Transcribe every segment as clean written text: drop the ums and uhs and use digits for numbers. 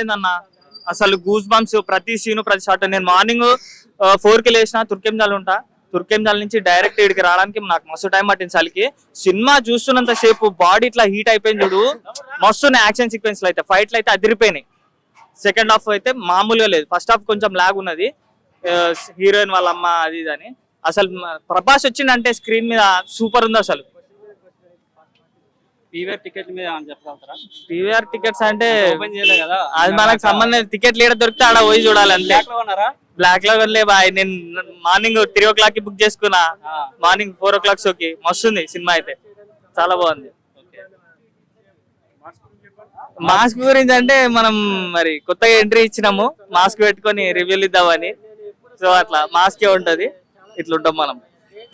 అన్న అసలు goose bumps ప్రతి సీను ప్రతి షాట్. నేను మార్నింగ్ 4కి లేచిన తుర్కెంజాల్ ఉంటా, తుర్కెంజాల్ నుంచి డైరెక్ట్ ఇక్కడికి రావడానికి నాకు మస్తు టైం పట్టింది. చలికి సినిమా చూస్తున్నంత సేపు బాడీ ఇట్లా హీట్ అయిపోయింది చూడు. మస్తు యాక్షన్ సీక్వెన్స్లు అయితే ఫైట్లు అయితే అదిరిపోయినాయి. సెకండ్ హాఫ్ అయితే మామూలుగా లేదు. ఫస్ట్ హాఫ్ కొంచెం లాగ్ ఉన్నది, హీరోయిన్ వాళ్ళ అమ్మ అది ఇది అని. అసలు ప్రభాస్ వచ్చిందంటే స్క్రీన్ మీద సూపర్ ఉంది అసలు. పీవీఆర్ టికెట్ మీద చెప్పగలుగుతారా? పీవీఆర్ టికెట్స్ అంటే ఓపెన్ చేయలేదు కదా, అది మనకు సంబంధం. టికెట్ లీడ దొరికితే ఆడ పోయి చూడాలి అంతే. బ్లాక్ లో కొనలే బాయ్, నేను మార్నింగ్ 3 o'clock కి బుక్ చేసుకున్నా, మార్నింగ్ 4 o'clock షోకి. మస్తుంది సినిమా అయితే, చాలా బాగుంది. మాస్క్ గురించి అంటే మనం మరి కొత్తగా ఎంట్రీ ఇచ్చినాము, మాస్క్ పెట్టుకొని రివ్యూలు ఇద్దామని. సో అట్లా మాస్కే ఉంటది, ఇట్లా ఉంటాం మనం.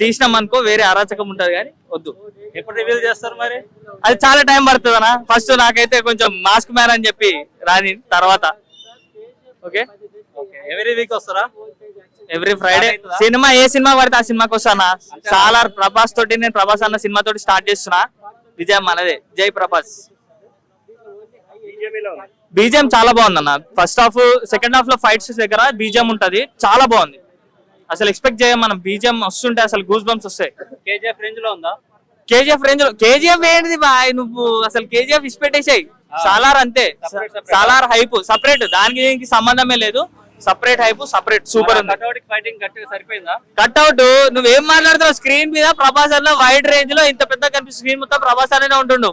తీసినాం అనుకో వేరే అరాచకం ఉంటది కానీ వద్దు. ఎప్పుడు రివ్యూల్ చేస్తారు మరి? అది చాలా టైం పడుతుంది అన్న. ఫస్ట్ నాకైతే కొంచెం మాస్క్ మ్యాన్ అని చెప్పి రాని తర్వాత. ఓకే, ఎవ్రీ వీక్ వస్తారా? ఎవ్రీ ఫ్రైడే సినిమా, ఏ సినిమా పడితే ఆ సినిమాకి వస్తానా. చాలా ప్రభాస్ తోటి, నేను ప్రభాస్ అన్న సినిమా తోటి స్టార్ట్ చేస్తున్నా. విజయం మనదే, జై ప్రభాస్. బీజిఎం చాలా బాగుంది అన్న. ఫస్ట్ హాఫ్ సెకండ్ హాఫ్ లో ఫైట్స్ దగ్గర బీజిఎం ఉంటది, చాలా బాగుంది. అసలు ఎక్స్పెక్ట్ చేయం మనం, బీజిఎం వస్తుంటే అసలు గూస్ బంప్స్ వస్తాయి. కేజీఎఫ్ రేంజ్ లో ఉందా? కేజీఎఫ్ రేంజ్ లో. కేజీఎఫ్ ఏంటిది బాయ్, నువ్వు అసలు కేజీఎఫ్ ఇసి పెట్టేసాయి. సాలార్ అంతే, సాలార్ హైప్ సపరేట్, దానికి దీనికి సంబంధమే లేదు. సపరేట్ హైప్ సపరేట్, సూపర్ ఉంది. కట్అవుట్ నువ్వేం మాట్లాడుతున్నావు? స్క్రీన్ మీద ప్రభాస్ అన్న వైడ్ రేంజ్ లో ఇంత పెద్ద కనిపిస్తుంది. స్క్రీన్ మొత్తం ప్రభాస్ అనే ఉంటుండు,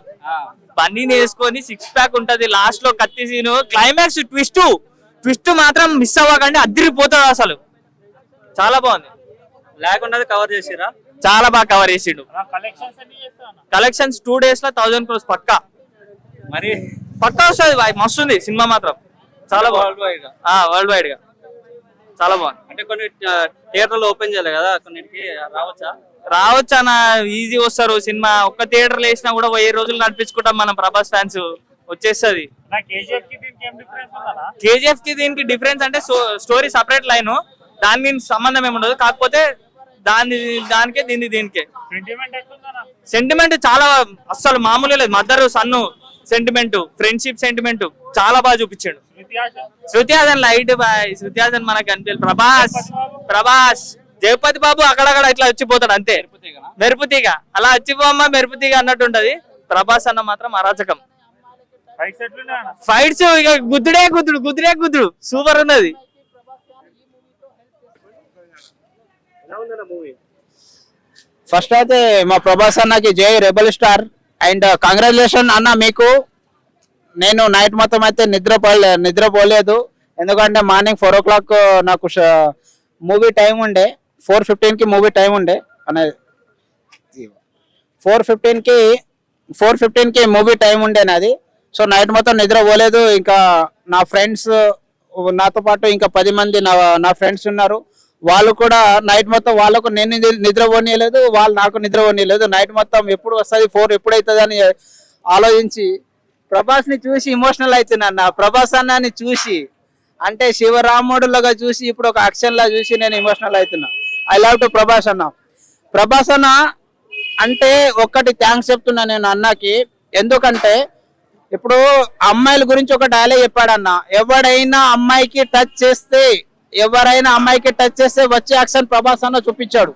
బన్నీ వేసుకొని 6 pack ఉంటది. లాస్ట్ లో కత్తి సీను, క్లైమాక్స్ ట్విస్ట్ మాత్రం మిస్ అవ్వకండి, అదిరిపోతుంది అసలు. చాలా బాగుంది, లేకుండా కవర్ చేసిరా, చాలా బాగా కవర్ చేసిండు. కలెక్షన్స్ 2 days లో 1000 crores పక్కా, మరి పక్కా వస్తుంది బాయ్. మస్తు ఉంది సినిమా మాత్రం, చాలా బాగుంది. వరల్డ్ వైడ్ గా చాలా బాగుంది. అంటే కొన్ని థియేటర్లు ఓపెన్ చేయలేదు కదా, కొన్నిటికి రావచ్చు అన్న, ఈజీ వస్తారు. సినిమా ఒక్క థియేటర్ వేసినా కూడా 1000 రోజులు నడిపించుకుంటాం మనం ప్రభాస్ ఫ్యాన్స్, వచ్చేస్తుంది. కేజీఎఫ్ కి దీనికి డిఫరెన్స్ అంటే స్టోరీ సపరేట్ లైన్, దానికి సంబంధం ఏముండదు. కాకపోతే దానికే దీనికే సెంటిమెంట్ చాలా అస్సలు మామూలు లేదు. మదర్ సన్ను సెంటిమెంట్, ఫ్రెండ్షిప్ సెంటిమెంట్ చాలా బాగా చూపించాడు. శృతి హాసన్ లైట్ బాయ్, శృతి హాసన్ మనకు అనిపించాలి. ప్రభాస్ జగపతి బాబు అక్కడక్కడ ఇట్లా వచ్చిపోతాడు అంతే, మెరుపుతీగా అలా వచ్చిపోమ్మా మెరుపుతీగా అన్నట్టు ఉంటది. ప్రభాస్ అన్న మాత్రం అరాచకం. ఫైట్స్ ఇక గుద్దుడే సూపర్ ఉన్నది. ఫస్ట్ అయితే మా ప్రభాస్ అన్నకి జై రెబల్ స్టార్ అండ్ కంగ్రాచులేషన్ అన్న మీకు. నేను నైట్ మొత్తం అయితే నిద్రపోలేదు, ఎందుకంటే మార్నింగ్ 4 o'clock నాకు మూవీ టైం ఉండే, 4:15కి మూవీ టైం ఉండే అనేది, 4:15కి మూవీ టైం ఉండే నాది. సో నైట్ మొత్తం నిద్రపోలేదు. ఇంకా నా ఫ్రెండ్స్ నాతో పాటు ఇంకా 10 మంది నా ఫ్రెండ్స్ ఉన్నారు, వాళ్ళు కూడా నైట్ మొత్తం, వాళ్ళకు నేను నిద్రపోనీయలేదు, వాళ్ళు నాకు నిద్రపోనీయలేదు. నైట్ మొత్తం ఎప్పుడు వస్తుంది 4 ఎప్పుడు అవుతుంది అని ఆలోచించి ప్రభాస్ని చూసి ఎమోషనల్ అవుతున్నా. ప్రభాస్ అన్నని చూసి అంటే శివరాముడులాగా చూసి, ఇప్పుడు ఒక యాక్షన్ లా చూసి నేను ఎమోషనల్ అవుతున్నా. ఐ లవ్ టు ప్రభాస్ అన్న. ప్రభాస్ అన్న అంటే ఒక్కటి థ్యాంక్స్ చెప్తున్నా నేను అన్నకి, ఎందుకంటే ఇప్పుడు అమ్మాయిల గురించి ఒక డైలాగ్ చెప్పాడన్న, ఎవరైనా అమ్మాయికి టచ్ చేస్తే వచ్చే యాక్షన్ ప్రభాస్ అన్న చూపించాడు.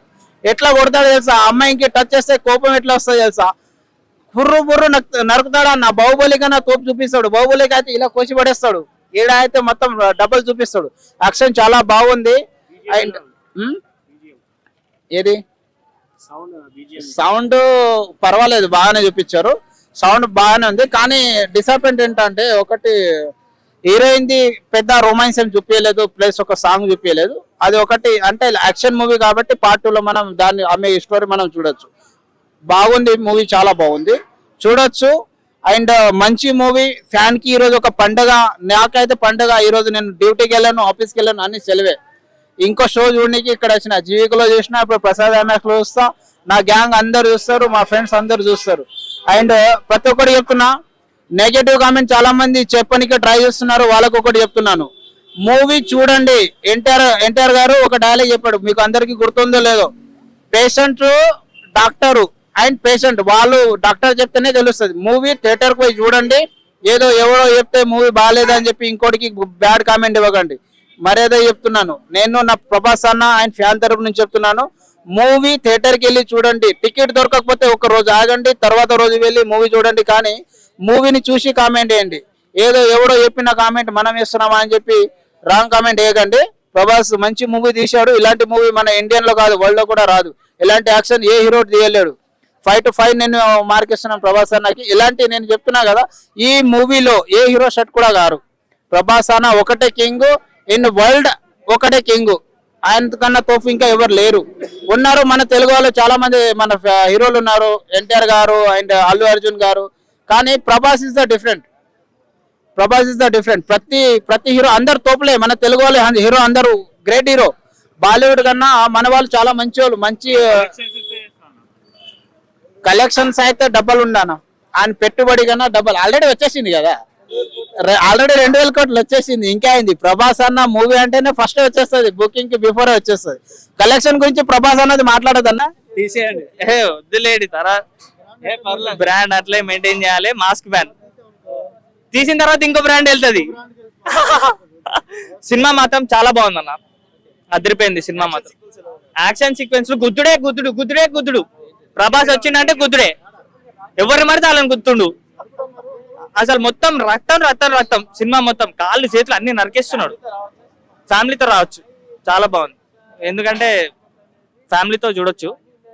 ఎట్లా కొడతాడు తెలుసా, అమ్మాయికి టచ్ చేస్తే కోపం ఎట్లా వస్తుంది తెలుసా, బుర్రు నరుకుతాడు అన్న. బాహుబలి కన్నా తోపు చూపిస్తాడు, బాహుబలికి అయితే ఇలా కోసి పడేస్తాడు, ఈడ అయితే మొత్తం డబుల్ చూపిస్తాడు. యాక్షన్ చాలా బాగుంది. అండ్ ఏది సౌండ్ పర్వాలేదు, బాగానే చూపించారు, సౌండ్ బాగానే ఉంది. కానీ డిసప్పాయింట్ ఏంటంటే ఒకటి, హీరోయిన్ది పెద్ద రొమాన్స్ ఏం చూపించలేదు, ప్లస్ ఒక సాంగ్ చూపించలేదు. అది ఒకటి, అంటే యాక్షన్ మూవీ కాబట్టి Part 2లో మనం దాన్ని ఆమె స్టోరీ మనం చూడొచ్చు. బాగుంది మూవీ, చాలా బాగుంది, చూడొచ్చు. అండ్ మంచి మూవీ. ఫ్యాన్ కి ఈరోజు ఒక పండుగ, నాకైతే పండుగ. ఈరోజు నేను డ్యూటీకి వెళ్ళాను, ఆఫీస్కి వెళ్ళాను, అన్ని సెలవే. ఇంకో షో చూడడానికి ఇక్కడ వచ్చిన, జీవికలో చూసిన, ఇప్పుడు ప్రసాద్ లో చూస్తా. నా గ్యాంగ్ అందరు చూస్తారు, మా ఫ్రెండ్స్ అందరు చూస్తారు. అండ్ ప్రతి ఒక్కటి చెప్తున్నా, నెగటివ్ కామెంట్ చాలా మంది చెప్పడానికి ట్రై చేస్తున్నారు, వాళ్ళకు ఒకటి చెప్తున్నాను, మూవీ చూడండి. ఎన్టీఆర్ గారు ఒక డైలాగ్ చెప్పాడు, మీకు అందరికి గుర్తుందో లేదో, పేషెంట్ డాక్టరు అండ్ పేషెంట్, వాళ్ళు డాక్టర్ చెప్తేనే తెలుస్తుంది. మూవీ థియేటర్ పోయి చూడండి, ఏదో ఎవరో చెప్తే మూవీ బాగాలేదని చెప్పి ఇంకోటికి బ్యాడ్ కామెంట్ ఇవ్వకండి. మరేదో చెప్తున్నాను, నేను నా ప్రభాస్ అన్న ఆయన ఫ్యాన్ తరపు నుంచి చెప్తున్నాను, మూవీ థియేటర్కి వెళ్ళి చూడండి. టికెట్ దొరకకపోతే ఒక రోజు ఆగండి, తర్వాత రోజు వెళ్ళి మూవీ చూడండి. కానీ మూవీని చూసి కామెంట్ వేయండి. ఏదో ఎవడో చెప్పిన కామెంట్ మనం వేస్తున్నామా అని చెప్పి రాంగ్ కామెంట్ వేయకండి. ప్రభాస్ మంచి మూవీ తీశాడు. ఇలాంటి మూవీ మన ఇండియన్ లో కాదు, వరల్డ్ లో కూడా రాదు. ఇలాంటి యాక్షన్ ఏ హీరో తీయలేడు. 5 to 5 నేను మార్కేస్తున్నాను ప్రభాస్ అన్నకి. ఇలాంటి నేను చెప్తున్నా కదా, ఈ మూవీలో ఏ హీరో షర్ట్ కూడా గారు. ప్రభాస్ అన్న ఒకటే కింగ్ ఇన్ వరల్డ్, ఒకటే కింగ్. ఆయన కన్నా తోపు ఇంకా ఎవరు లేరు. ఉన్నారు మన తెలుగు వాళ్ళు చాలా మంది, మన హీరోలు ఉన్నారు, ఎన్టీఆర్ గారు అండ్ అల్లు అర్జున్ గారు. కానీ Prabhas is the different. Prabhas is the different. ప్రతి హీరో అందరు తోపులే. మన తెలుగు వాళ్ళు హీరో అందరూ గ్రేట్ హీరో. బాలీవుడ్ కన్నా మన వాళ్ళు చాలా మంచి వాళ్ళు. మంచి కలెక్షన్స్ అయితే డబ్బులు ఉండాను. ఆయన పెట్టుబడి కన్నా డబ్బులు ఆల్రెడీ వచ్చేసింది కదా, ఆల్రెడీ 2000 కోట్లు వచ్చేసింది. ఇంకా అయింది. ప్రభాస్ అన్న మూవీ అంటేనే ఫస్ట్ వచ్చేస్తుంది, బుకింగ్ కి బిఫోర్ వచ్చేస్తుంది. కలెక్షన్ గురించి ప్రభాస్ అన్నది మాట్లాడదన్నా, తీసేయండి. వద్దులేడి తర్వాత బ్రాండ్ అట్లే మెయింటైన్ చేయాలి. మాస్క్ బ్యాన్ తీసిన తర్వాత ఇంకో బ్రాండ్ వెళ్తుంది. సినిమా మాత్రం చాలా బాగుంది అన్న, అదిరిపోయింది సినిమా మాత్రం. యాక్షన్ సీక్వెన్స్ గుద్దుడే గుద్దుడు, గుద్దుడే గుద్దుడు. ప్రభాస్ వచ్చిందంటే గుద్దుడే, ఎవరిని మరితే వాళ్ళని గుర్తుండు. అసలు మొత్తం రక్తం రక్తం రక్తం. సినిమా మొత్తం కాళ్ళు చేతులు అన్ని నరికేస్తున్నాడు. ఫ్యామిలీతో రావచ్చు, చాలా బాగుంది. ఎందుకంటే ఫ్యామిలీతో చూడొచ్చు,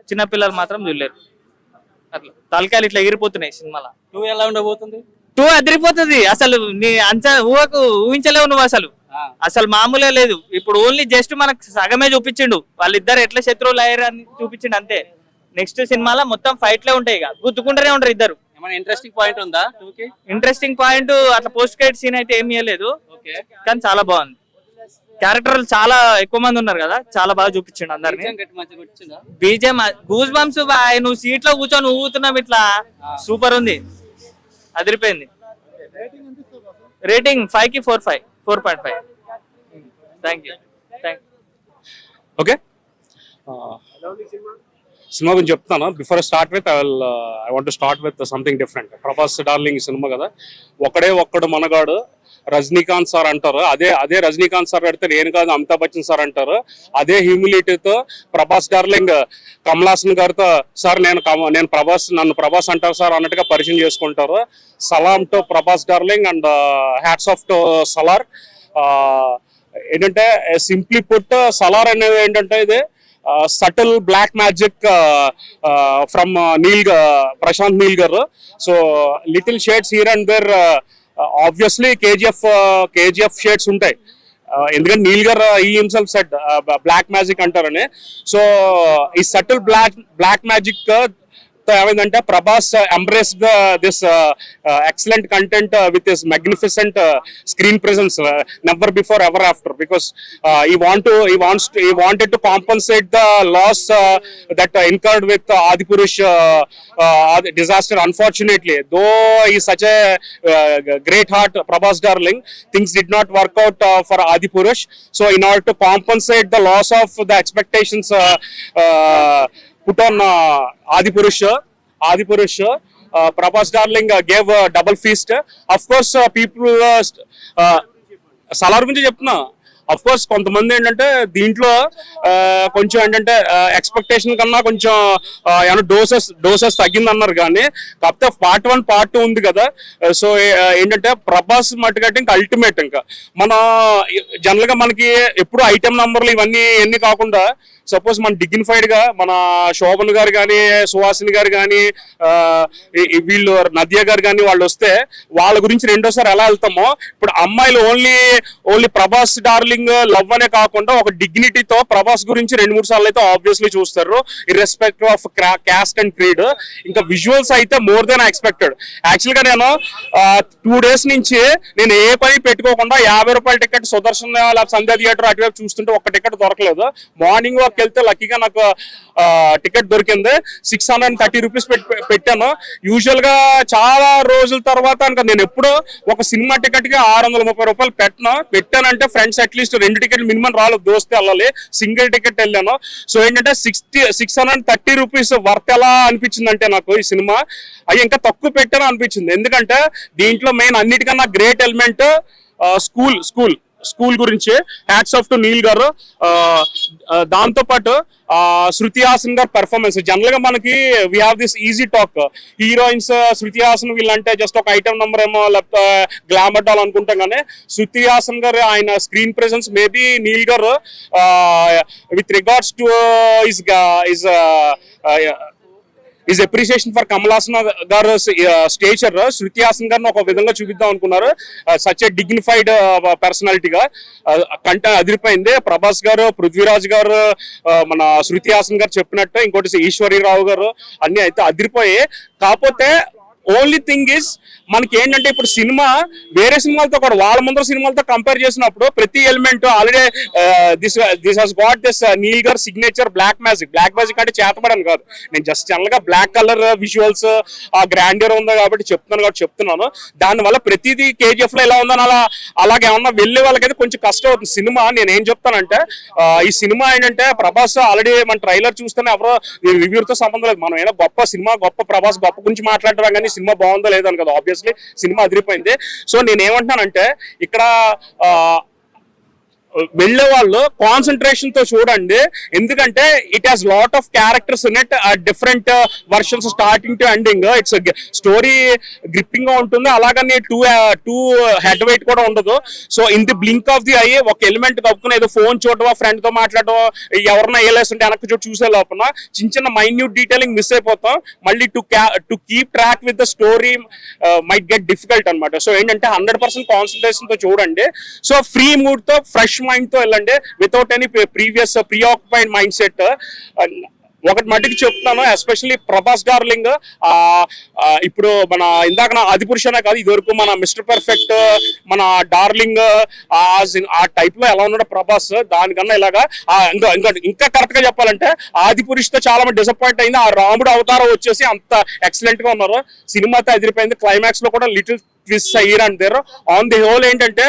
చిన్నపిల్లలు మాత్రం చూడలేరు. అట్లా తలకాయలు ఇట్లా ఎగిరిపోతున్నాయి సినిమాలో. 2 ఎలా ఉండబోతుంది? 2 అదిరిపోతుంది. అసలు నీ ఊహించలేవు నువ్వు. అసలు మామూలే లేదు. ఇప్పుడు ఓన్లీ జస్ట్ మనకు సగమే చూపించిండు. వాళ్ళిద్దరు ఎట్లా శత్రువులు అయ్యారు అని చూపించిండు అంతే. నెక్స్ట్ సినిమాలో మొత్తం ఫైట్లే ఉంటాయి, ఇక గుద్దుకుంటూనే ఉంటారు ఇద్దరు. ఏమైనా ఇంట్రెస్టింగ్ పాయింట్ ఉందా? ఇంట్రెస్టింగ్ పాయింట్ అట్లా పోస్ట్ క్రెడిట్ సీన్ అయితే ఏమి ఇవ్వలేదు, కానీ చాలా బాగుంది. క్యారెక్టర్లు చాలా ఎక్కువ మంది ఉన్నారు కదా, చాలా బాగా చూపించండి అందరినీ. BJM goose bumps. నువ్వు సీట్ లో కూర్చొని ఊగుతున్నావు ఇట్లా, సూపర్ ఉంది, అదిరిపోయింది. రేటింగ్ 5 కి 4.5. Thank you. ఓకే, సినిమా గురించి చెప్తాను. Before start with I want start with something different. Prabhas darling cinema కదా, ఒక్కడు మనగాడు రజనీకాంత్ సార్ అంటారు. అదే రజనీకాంత్ సార్ అడితే నేను కాదు అమితాబ్ బచ్చన్ సార్ అంటారు. అదే హ్యూమిలిటీతో ప్రభాస్ డార్లింగ్ కమల్ హాసన్ గారితో సార్ నేను ప్రభాస్, నన్ను ప్రభాస్ అంటారు సార్ అన్నట్టుగా పరిచయం చేసుకుంటారు. సలాం to Prabhas darling and hats off to Salaar. ఏంటంటే సింప్లీ పుట్, సలార్ అనేది ఏంటంటే ఇది subtle black magic from Prashanth Neel garu. So little shades here and there. Obviously KGF shades ఉంటాయి, ఎందుకంటే నీల్ గారు ఈ హిమ్సెల్ఫ్ సెడ్ బ్లాక్ మ్యాజిక్ అంటారని. సో ఈ సటిల్ బ్లాక్ మ్యాజిక్ ఏమైందంటే Prabhas embrace this excellent content with his magnificent screen presence, never before ever after, because he wanted to compensate the loss that incurred with Adipurush disaster. Unfortunately, though he is such a great heart Prabhas darling, things did not work out for Adipurush. So in order to compensate the loss of the expectations put on Adipurush, Prabhas darling gave a double feast. Of course, people Salaar గురించి చెప్తున్నా. Of course కొంతమంది ఏంటంటే దీంట్లో కొంచెం ఏంటంటే expectation కన్నా కొంచెం ఏమైనా డోసెస్ తగ్గింది అన్నారు. కానీ కాకపోతే పార్ట్ 1 పార్ట్ 2 ఉంది కదా. సో ఏంటంటే ప్రభాస్ మట్టుకంటే ఇంకా అల్టిమేట్. ఇంకా మన జనరల్ గా మనకి ఎప్పుడు ఐటెం నంబర్లు ఇవన్నీ కాకుండా సపోజ్ మన డిగ్నిఫైడ్ గా మన శోభన్ గారు కానీ, సుహాసిని గారు కానీ, వీళ్ళు నదియా గారు కానీ వాళ్ళు వస్తే వాళ్ళ గురించి రెండోసారి ఎలా వెళ్తామో, ఇప్పుడు అమ్మాయిలు ఓన్లీ ప్రభాస్ డార్లింగ్ లవ్ అనే కాకుండా ఒక డిగ్నిటీతో ప్రభాస్ గురించి 2-3 సార్లు అయితే ఆబ్వియస్లీ చూస్తారు, irrespective of caste and creed. ఇంకా విజువల్స్ అయితే మోర్ దెన్ ఎక్స్పెక్టెడ్. యాక్చువల్ గా నేను 2 days నుంచి నేను ఏ పని పెట్టుకోకుండా 50 రూపాయల టికెట్ సుదర్శన్ లేకపోతే సంధ్యా థియేటర్ అటువైపు చూస్తుంటే ఒక్క టికెట్ దొరకలేదు. మార్నింగ్ వాక్ వెళ్తే లక్కీగా నాకు టికెట్ దొరికింది. 630 రూపీస్ పెట్టాను. యూజువల్ గా చాలా రోజుల తర్వాత నేను ఎప్పుడో ఒక సినిమా టికెట్ కి 630 రూపాయలు పెట్టానంటే ఫ్రెండ్స్ అట్లీస్ట్ అట్లీస్ట్ 2 టికెట్లు మినిమం రాలేదు, దోస్తే వెళ్ళాలి, సింగిల్ టికెట్ వెళ్ళాను. సో ఏంటంటే 630 రూపీస్ వర్త్ ఎలా అనిపించింది అంటే నాకు ఈ సినిమా అవి ఇంకా తక్కువ పెట్టాను అనిపించింది. ఎందుకంటే దీంట్లో మెయిన్ అన్నిటికన్నా గ్రేట్ ఎలిమెంట్ స్కూల్ గురించి హ్యాట్స్ ఆఫ్ టు నీల్ గారు. దాంతో పాటు శృతి హాసన్ గారు పెర్ఫార్మెన్స్. జనరల్ గా మనకి we have this easy talk, heroines Shruti Haasan వీళ్ళంటే జస్ట్ ఒక ఐటమ్ నెంబర్ ఏమో లేకపోతే గ్లామర్ డాల్ అనుకుంటాం, కానీ శృతి హాసన్ గారు ఆయన స్క్రీన్ ప్రెసెన్స్ మేబీ నీల్ గారు with regards to is appreciation for Kamal Haasan గారు స్టేచర్, శృతి హాసన్ గారిని ఒక విధంగా చూపిద్దాం అనుకున్నారు. సచ్ ఏ డిగ్నిఫైడ్ పర్సనాలిటీగా కంటెంట్ అదిరిపోయింది. ప్రభాస్ గారు, పృథ్వీరాజ్ గారు, మన శృతి హాసన్ గారు చెప్పినట్టు, ఇంకోటి ఈశ్వరీరావు గారు, అన్ని అయితే అదిరిపోయాయి. కాకపోతే ఓన్లీ థింగ్ ఇస్ మనకి ఏంటంటే ఇప్పుడు సినిమా వేరే సినిమాలతో కూడా వాళ్ళ ముందర సినిమాలతో కంపేర్ చేసినప్పుడు ప్రతి element already this has got this Neel గారు సిగ్నేచర్ బ్లాక్ మ్యాజిక్ అంటే చేతపడని కాదు, నేను జస్ట్ జనరల్ గా బ్లాక్ కలర్ విజువల్స్ ఆ గ్రాండియర్ ఉంది కాబట్టి చెప్తున్నాను. దానివల్ల ప్రతిదీ కేజీఎఫ్ లో ఎలా ఉందని అలాగే ఏమన్నా వెళ్ళే వాళ్ళకైతే కొంచెం కష్టం అవుతుంది సినిమా. నేను ఏం చెప్తానంటే ఈ సినిమా ఏంటంటే ప్రభాస్ ఆల్రెడీ మన ట్రైలర్ చూస్తేనే ఎవరో రివ్యూతో సంబంధం లేదు, మనం ఏదో గొప్ప సినిమా గొప్ప ప్రభాస్ గొప్ప గురించి మాట్లాడడం కానీ సినిమా బాగుందో లేదని కదా, ఆబ్వియస్లీ సినిమా అదిరిపోయింది. సో నేను ఏమంటానంటే ఇక్కడ వెళ్ళే వాళ్ళు కాన్సన్ట్రేషన్ తో చూడండి, ఎందుకంటే it has lot of characters in it, different versions starting to ending. It's story gripping గా ఉంటుంది, అలాగని టూ హెడ్ వెయిట్ కూడా ఉండదు. So in the blink of the I ఒక ఎలిమెంట్ కప్పుకుని ఏదో ఫోన్ చూడటం, ఫ్రెండ్ తో మాట్లాడటం, ఎవరన్నా వేలేస్తుంటే వెనక్కి చూసే లోపల చిన్న మైన్యూట్ డీటెయిలింగ్ మిస్ అయిపోతాం. మళ్ళీ to keep track with the story might get difficult అనమాట. సో ఏంటంటే 100% కాన్సన్ట్రేషన్ తో చూడండి. సో ఫ్రీ మూడ్ తో ఫ్రెష్ మైండ్ తో వెళ్ళండి, without any previous preoccupied mind set. ఒకటి మట్టికి చెప్తున్నాను, ఎస్పెషల్లీ ప్రభాస్ డార్లింగ్ ఇప్పుడు మన ఇందాక నా ఆదిపురుష్ అనే కాదు, ఇదివరకు మన మిస్టర్ పర్ఫెక్ట్, మన డార్లింగ్ ఆ టైప్ లో ఎలా ఉన్నాడు ప్రభాస్, దానికన్నా ఇలాగా ఇంకా కరెక్ట్ గా చెప్పాలంటే ఆదిపురుష్ తో చాలా మంది డిసప్పాయింట్ అయింది. ఆ రాముడు అవతారం వచ్చేసి అంత ఎక్సలెంట్ గా ఉన్నారు, సినిమాతో అదిరిపోయింది. క్లైమాక్స్ లో కూడా లిటిల్ ట్విస్ట్ అయ్యారు అంటారు. ఆన్ ది హోల్ ఏంటంటే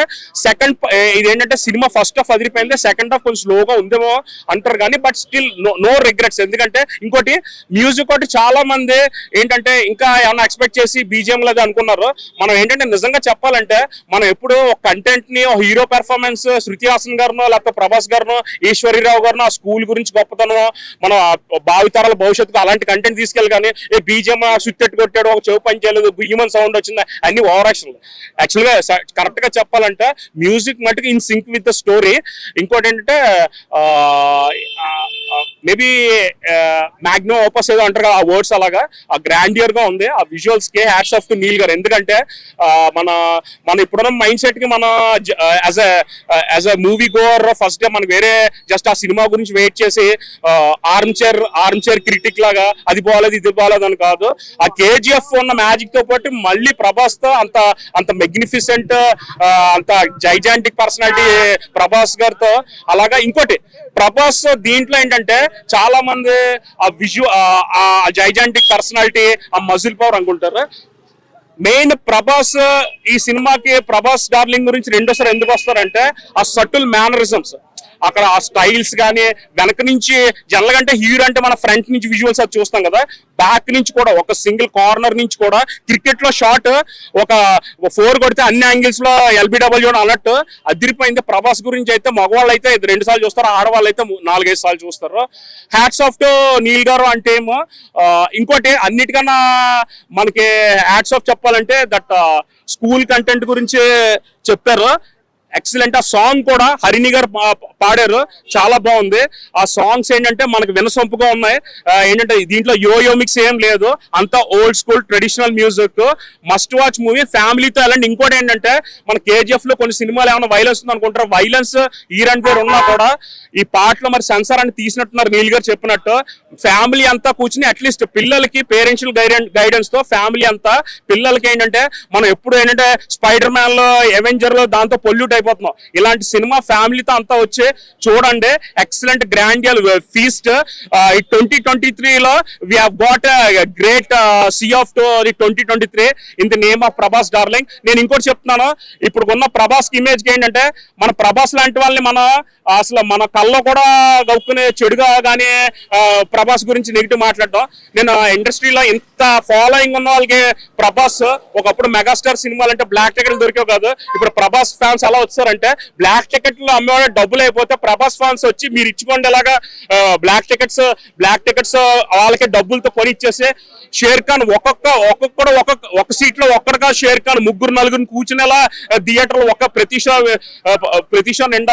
ఇదేంటంటే సినిమా ఫస్ట్ హాఫ్ అదిరిపోయింది, సెకండ్ హాఫ్ కొంచెం స్లోగా ఉందేమో అంటారు కానీ బట్ స్టిల్ నో రిగ్రెట్స్. ఎందుకంటే ఇంకోటి మ్యూజిక్ ఒకటి చాలా మంది ఏంటంటే ఇంకా ఏమన్నా ఎక్స్పెక్ట్ చేసి బీజిఎం లేదు అనుకున్నారు. మనం ఏంటంటే నిజంగా చెప్పాలంటే మనం ఎప్పుడు ఒక కంటెంట్ ని హీరో పెర్ఫార్మెన్స్ శృతి హాసన్ గారినో లేకపోతే ప్రభాస్ గారినో ఈశ్వరీరావు గారినో ఆ స్కూల్ గురించి గొప్పతనం, మన భావితరాల భవిష్యత్తుకు అలాంటి కంటెంట్ తీసుకెళ్ళి కానీ ఏ బీజిఎం సుత్తెట్టు కొట్టాడు, ఒక చెవు పని చేయలేదు, హ్యూమన్ సౌండ్ వచ్చింది, అన్ని ఓవర్ యాక్చువల్ గా కరెక్ట్ గా చెప్పాలంటే మ్యూజిక్ మటుకు in sync with the story. ఇంకోటి ఏంటంటే మేబీ మ్యాగ్నో ఓపస్ ఏదో అంటారు కదా, ఆ వర్డ్స్ అలాగా ఆ గ్రాండియర్ గా ఉంది. ఆ విజువల్స్ కి హ్యాట్స్ ఆఫ్ టు నీల్ గారు. ఎందుకంటే మన ఇప్పుడున్న మైండ్ సెట్ కి మన as a movie Gower first day మనకి వేరే జస్ట్ ఆ సినిమా గురించి వెయిట్ చేసి ఆర్మ్ చైర్ క్రిటిక్ లాగా అది బాగాలేదు ఇది బాగాలేదు అని కాదు. ఆ కేజీఎఫ్ ఉన్న మ్యాజిక్ తో పాటు మళ్ళీ ప్రభాస్ తో అంత మెగ్నిఫిసెంట్ అంత జైజాంటిక్ పర్సనాలిటీ ప్రభాస్ గారితో. అలాగా ఇంకోటి ప్రభాస్ దీంట్లో ఏంటంటే చాలా మంది ఆ జైజాంటిక్ పర్సనాలిటీ, ఆ మజిల్ పవర్ అనుకుంటారు. మెయిన్ ప్రభాస్ ఈ సినిమాకి ప్రభాస్ డార్లింగ్ గురించి రెండోసారి ఎందుకు వస్తారంటే ఆ సటిల్ మేనరిజమ్స్, అక్కడ ఆ స్టైల్స్ కానీ వెనక నుంచి జనరల్ గా అంటే హీరో అంటే మన ఫ్రంట్ నుంచి విజువల్స్ అది చూస్తాం కదా, బ్యాక్ నుంచి కూడా ఒక సింగిల్ కార్నర్ నుంచి కూడా క్రికెట్ లో షాట్ ఒక 4 కొడితే అన్ని యాంగిల్స్ లో LBW అన్నట్టు అదిరిపోయింది. ప్రభాస్ గురించి అయితే మగవాళ్ళు అయితే 2 సార్లు చూస్తారు, ఆడవాళ్ళు అయితే 4-5 సార్లు చూస్తారు. హ్యాట్స్ ఆఫ్ టు నీల్ గారు అంటే ఏమో. ఇంకోటి అన్నిటికన్నా మనకి హ్యాట్స్ ఆఫ్ చెప్పాలంటే దట్ స్కూల్ కంటెంట్ గురించి చెప్పారు, ఎక్సలెంట్. ఆ సాంగ్ కూడా హరిణి గారు పాడారు, చాలా బాగుంది. ఆ సాంగ్స్ ఏంటంటే మనకు వినసొంపుగా ఉన్నాయి. ఏంటంటే దీంట్లో యోయో మిక్స్ ఏం లేదు, అంతా old school traditional music. Must watch movie, ఫ్యామిలీతో వెళ్ళండి. ఇంకోటి ఏంటంటే మన కేజీఎఫ్ లో కొన్ని సినిమాలు ఏమైనా వైలెన్స్ ఉంది అనుకుంటారు, వైలెన్స్ ఈరాన్ పేరు ఉన్నా కూడా ఈ పాటలో మరి సెన్సార్ అని తీసినట్టున్నారు నీల్ గారు చెప్పినట్టు. ఫ్యామిలీ అంతా కూర్చుని అట్లీస్ట్ పిల్లలకి పేరెంట్షియల్ గైడెన్స్ తో ఫ్యామిలీ అంతా పిల్లలకి ఏంటంటే మనం ఎప్పుడు ఏంటంటే స్పైడర్ మ్యాన్ లో, అవెంజర్ లో దాంతో పొల్యూట్ అయిపోతున్నాం. ఇలాంటి సినిమా ఫ్యామిలీతో అంతా వచ్చి చూడండి. Excellent grandiose feast. ఈ 2023లో we have got great sea of 2023 in the name of Prabhas darling. నేను ఇంకోటి చెప్తున్నాను, ఇప్పుడు ఉన్న ప్రభాస్ కి ఇమేజ్ ఏంటంటే, మన ప్రభాస్ లాంటి వాళ్ళని మన అసలు మన కల్లో కూడా గౌక్కునే చెడుగా కానీ ప్రభాస్ గురించి నెగిటివ్ మాట్లాడడం. నేను ఇండస్ట్రీలో ఇంత ఫాలోయింగ్ ఉన్న వాళ్ళకి ప్రభాస్ ఒకప్పుడు మెగాస్టార్ సినిమాలు అంటే బ్లాక్ టికెట్లు దొరికేవి కాదు. ఇప్పుడు ప్రభాస్ ఫ్యాన్స్ ఎలా వచ్చారంటే, బ్లాక్ టికెట్లు అమ్మేవాడే డబ్బులు అయిపోతే ప్రభాస్ ఫ్యాన్స్ వచ్చి మీరు ఇచ్చుకోండి ఇలాగా బ్లాక్ టికెట్స్ వాళ్ళకి డబ్బులతో కొని ఇచ్చేసి షేర్ ఖాన్ ఒక్కొక్కడు ఒక సీట్ లో ఒక్కడిగా షేర్ ఖాన్ 3-4 కూర్చునేలా థియేటర్ లో ప్రతి షో నిండా